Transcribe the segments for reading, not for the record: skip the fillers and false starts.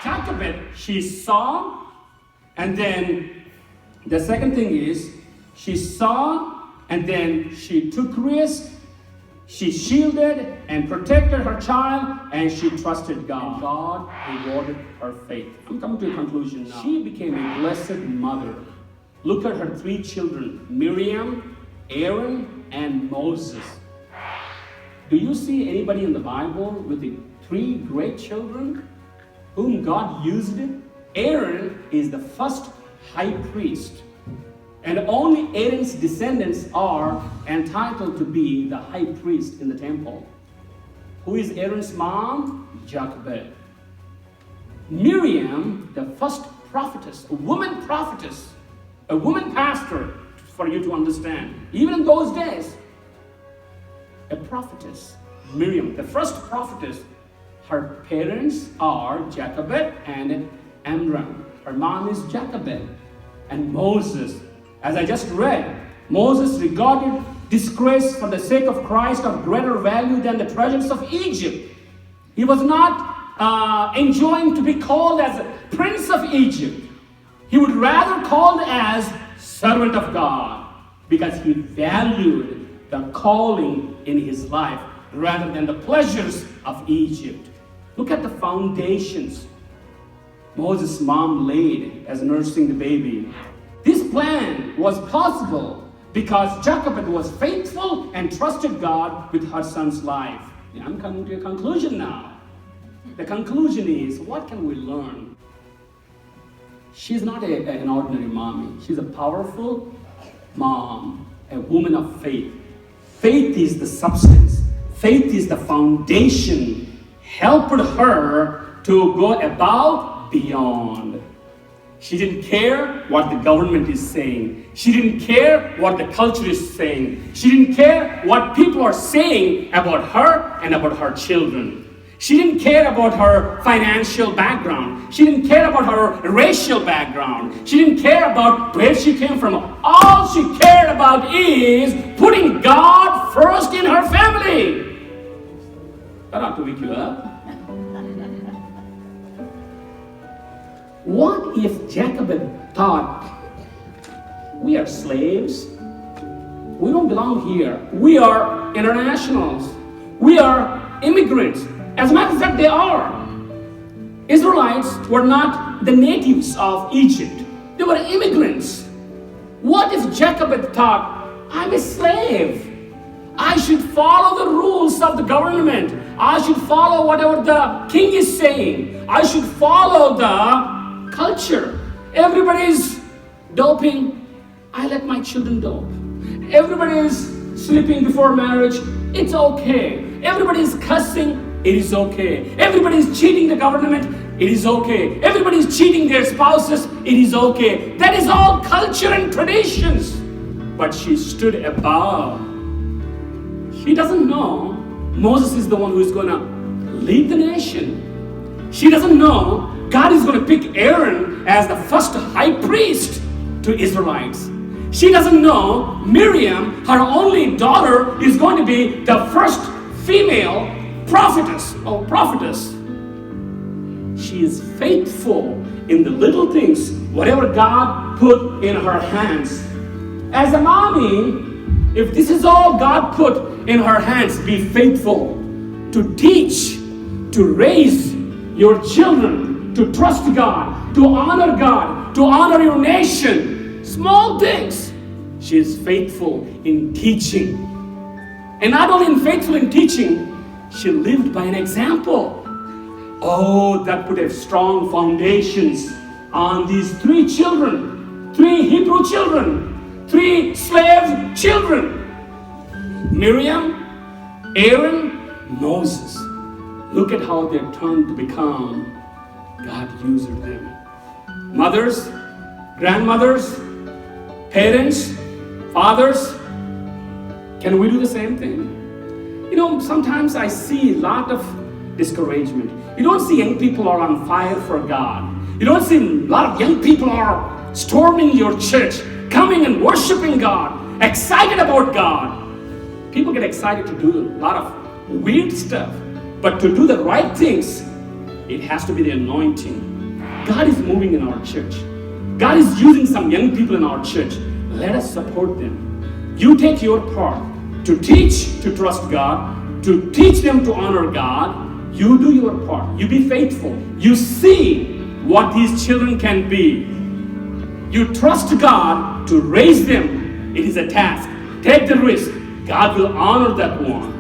Jochebed, she saw, and then the second thing is, she saw, and then she took risk. She shielded and protected her child, and she trusted God. And God rewarded her faith. I'm coming to a conclusion now. She became a blessed mother. Look at her 3 children, Miriam, Aaron, and Moses. Do you see anybody in the Bible with the 3 great children whom God used? Aaron is the first high priest. And only Aaron's descendants are entitled to be the high priest in the temple. Who is Aaron's mom? Jochebed. Miriam, the first prophetess, a woman prophetess, a woman pastor, for you to understand. Even in those days, a prophetess. Miriam, the first prophetess. Her parents are Jochebed and Amram. Her mom is Jochebed. And Moses, as I just read, Moses regarded disgrace for the sake of Christ of greater value than the treasures of Egypt. He was not enjoying to be called as Prince of Egypt. He would rather called as servant of God because he valued the calling in his life rather than the pleasures of Egypt. Look at the foundations Moses' mom laid as nursing the baby. This plan was possible because Jochebed was faithful and trusted God with her son's life. I'm coming to a conclusion now. The conclusion is, what can we learn? She's not an ordinary mommy. She's a powerful mom, a woman of faith. Faith is the substance. Faith is the foundation. Helped her to go above, beyond. She didn't care what the government is saying. She didn't care what the culture is saying. She didn't care what people are saying about her and about her children. She didn't care about her financial background. She didn't care about her racial background. She didn't care about where she came from. All she cared about is putting God first in her family. That ought to wake you up. What if Jochebed thought, we are slaves, we don't belong here, we are internationals, we are immigrants. As a matter of fact, they are. Israelites were not the natives of Egypt, they were immigrants. What if Jochebed thought, I'm a slave, I should follow the rules of the government, I should follow whatever the king is saying, I should follow the culture. Everybody's doping, I let my children dope. Everybody's sleeping before marriage, it's okay. Everybody's cussing, it is okay. Everybody's cheating the government, it is okay. Everybody's cheating their spouses, it is okay. That is all culture and traditions. But she stood above. She doesn't know Moses is the one who is going to lead the nation. She doesn't know God is going to pick Aaron as the first high priest to Israelites. She doesn't know Miriam, her only daughter, is going to be the first female prophetess. She is faithful in the little things, whatever God put in her hands. As a mommy, if this is all God put in her hands, be faithful to teach, to raise your children, to trust God, to honor your nation. Small things. She is faithful in teaching. And not only faithful in teaching, she lived by an example. Oh, that put a strong foundations on these 3 children, 3 Hebrew children, 3 slave children. Miriam, Aaron, Moses. Look at how they turned to become. God used them. Mothers, grandmothers, parents, fathers, can we do the same thing? You know, sometimes I see a lot of discouragement. You don't see young people are on fire for God. You don't see a lot of young people are storming your church, coming and worshiping God, excited about God. People get excited to do a lot of weird stuff, but to do the right things, It has to be the anointing. God is moving in our church. God is using some young people in our church. Let us support them. You take your part to teach, to trust God, to teach them to honor God. You do your part. You be faithful. You see what these children can be. You trust God to raise them. It is a task. Take the risk. God will honor that one.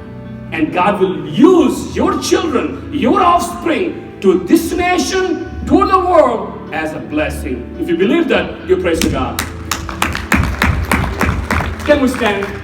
And God will use your children, your offspring, to this nation, to the world, as a blessing. If you believe that, you praise to God. Can we stand?